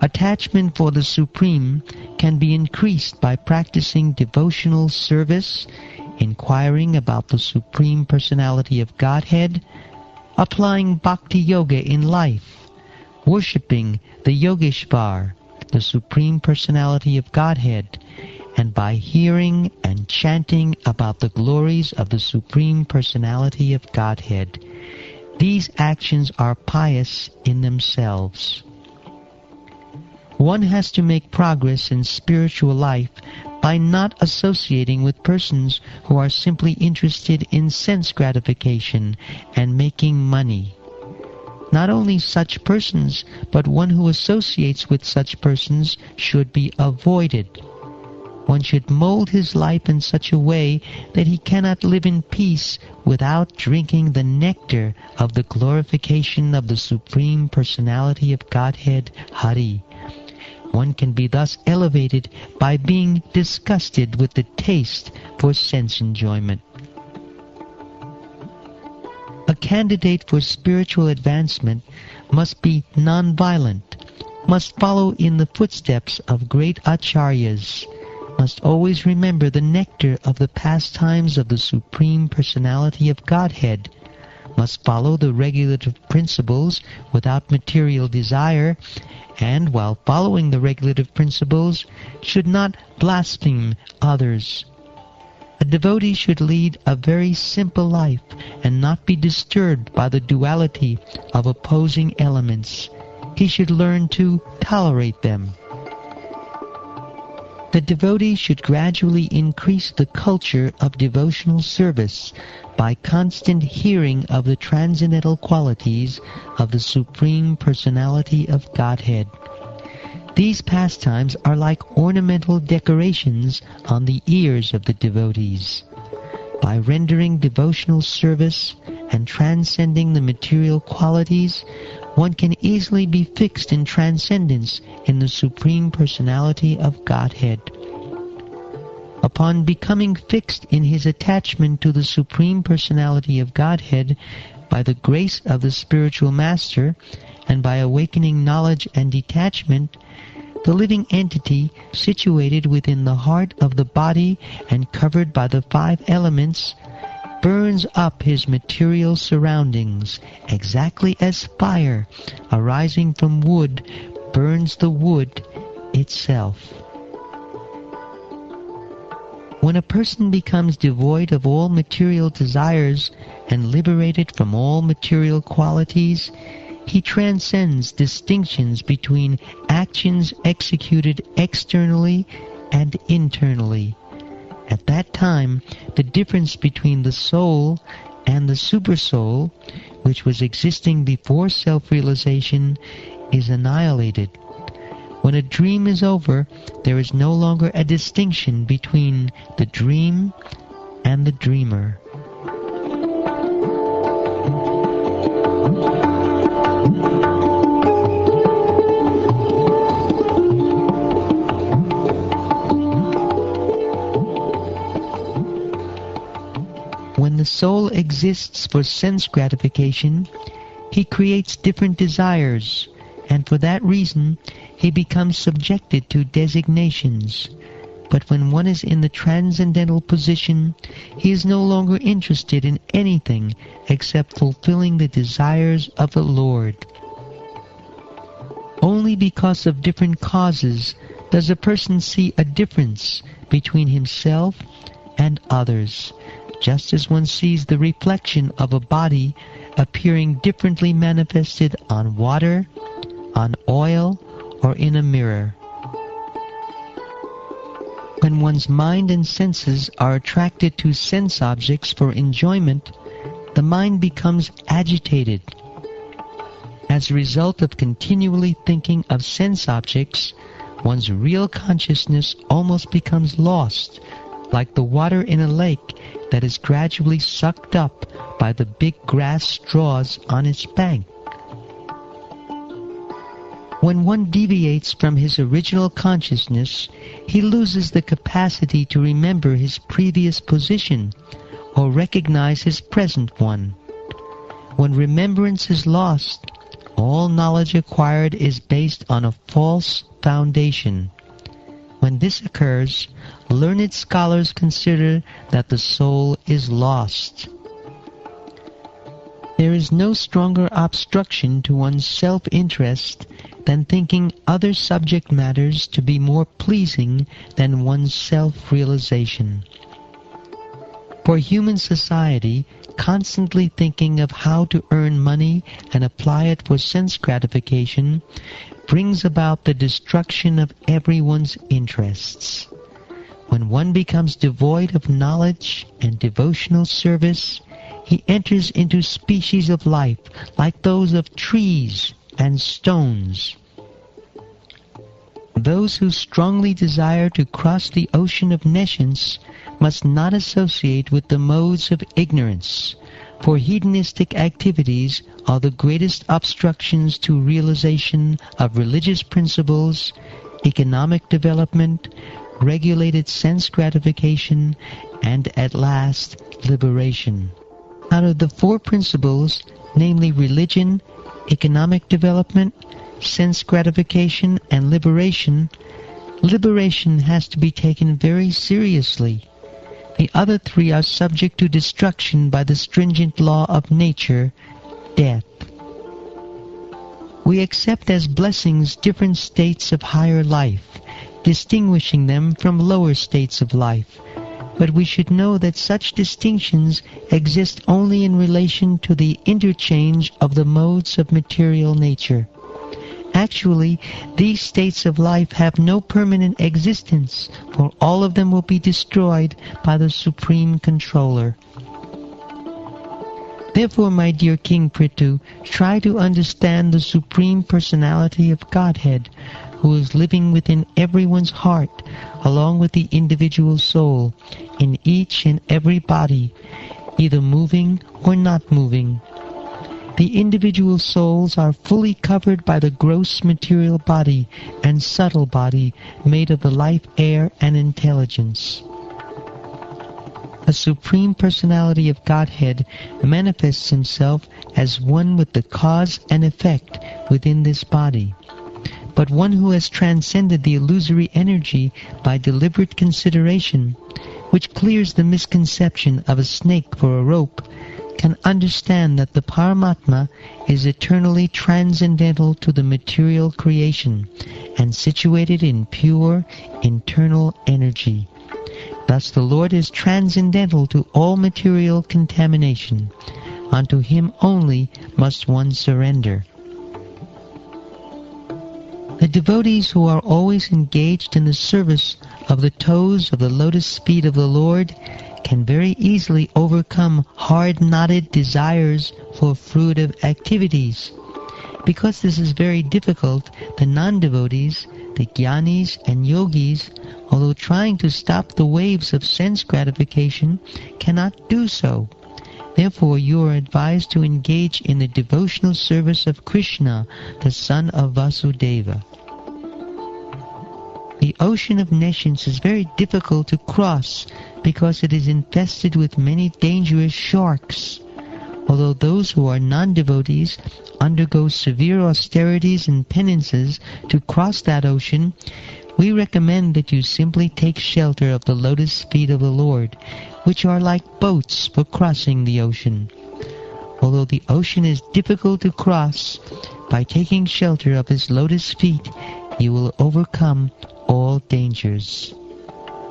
Attachment for the Supreme can be increased by practicing devotional service, inquiring about the Supreme Personality of Godhead, applying Bhakti Yoga in life, worshipping the Yogeshvar, the Supreme Personality of Godhead, and by hearing and chanting about the glories of the Supreme Personality of Godhead. These actions are pious in themselves. One has to make progress in spiritual life by not associating with persons who are simply interested in sense gratification and making money. Not only such persons, but one who associates with such persons should be avoided. One should mold his life in such a way that he cannot live in peace without drinking the nectar of the glorification of the Supreme Personality of Godhead, Hari. One can be thus elevated by being disgusted with the taste for sense enjoyment. A candidate for spiritual advancement must be non-violent, must follow in the footsteps of great acharyas, must always remember the nectar of the pastimes of the Supreme Personality of Godhead, must follow the regulative principles without material desire, and while following the regulative principles, should not blaspheme others. A devotee should lead a very simple life and not be disturbed by the duality of opposing elements. He should learn to tolerate them. The devotee should gradually increase the culture of devotional service by constant hearing of the transcendental qualities of the Supreme Personality of Godhead. These pastimes are like ornamental decorations on the ears of the devotees. By rendering devotional service and transcending the material qualities, one can easily be fixed in transcendence in the Supreme Personality of Godhead. Upon becoming fixed in his attachment to the Supreme Personality of Godhead by the grace of the spiritual master and by awakening knowledge and detachment, the living entity situated within the heart of the body and covered by the 5 elements burns up his material surroundings exactly as fire arising from wood burns the wood itself. When a person becomes devoid of all material desires and liberated from all material qualities, he transcends distinctions between actions executed externally and internally. At that time, the difference between the soul and the supersoul, which was existing before self-realization, is annihilated. When a dream is over, there is no longer a distinction between the dream and the dreamer. When the soul exists for sense gratification, he creates different desires, and for that reason he becomes subjected to designations. But when one is in the transcendental position, he is no longer interested in anything except fulfilling the desires of the Lord. Only because of different causes does a person see a difference between himself and others, just as one sees the reflection of a body appearing differently manifested on water, on oil, or in a mirror. When one's mind and senses are attracted to sense objects for enjoyment, the mind becomes agitated. As a result of continually thinking of sense objects, one's real consciousness almost becomes lost, like the water in a lake that is gradually sucked up by the big grass straws on its bank. When one deviates from his original consciousness, he loses the capacity to remember his previous position or recognize his present one. When remembrance is lost, All knowledge acquired is based on a false foundation. When this occurs, learned scholars consider that the soul is lost. There is no stronger obstruction to one's self-interest than thinking other subject matters to be more pleasing than one's self-realization. For human society, constantly thinking of how to earn money and apply it for sense gratification brings about the destruction of everyone's interests. When one becomes devoid of knowledge and devotional service, he enters into species of life like those of trees and stones. Those who strongly desire to cross the ocean of nescience must not associate with the modes of ignorance, for hedonistic activities are the greatest obstructions to realization of religious principles, economic development, regulated sense gratification, and at last, liberation. Out of the four principles, namely religion, economic development, sense gratification, and liberation, liberation has to be taken very seriously. The other three are subject to destruction by the stringent law of nature, death. We accept as blessings different states of higher life, distinguishing them from lower states of life. But we should know that such distinctions exist only in relation to the interchange of the modes of material nature. Actually, these states of life have no permanent existence, for all of them will be destroyed by the Supreme Controller. Therefore, my dear King Prithu, try to understand the Supreme Personality of Godhead, who is living within everyone's heart, along with the individual soul, in each and every body, either moving or not moving. The individual souls are fully covered by the gross material body and subtle body made of the life air and intelligence. The Supreme Personality of Godhead manifests himself as one with the cause and effect within this body. But one who has transcended the illusory energy by deliberate consideration, which clears the misconception of a snake for a rope, can understand that the Paramatma is eternally transcendental to the material creation and situated in pure internal energy. Thus the Lord is transcendental to all material contamination. Unto Him only must one surrender. The devotees who are always engaged in the service of the toes of the lotus feet of the Lord can very easily overcome hard-knotted desires for fruitive activities. Because this is very difficult, the non-devotees, the jnanis and yogis, although trying to stop the waves of sense gratification, cannot do so. Therefore you are advised to engage in the devotional service of Krishna, the son of Vasudeva. The ocean of nescience is very difficult to cross because it is infested with many dangerous sharks. Although those who are non-devotees undergo severe austerities and penances to cross that ocean, we recommend that you simply take shelter of the lotus feet of the Lord, which are like boats for crossing the ocean. Although the ocean is difficult to cross, by taking shelter of His lotus feet, you will overcome all dangers.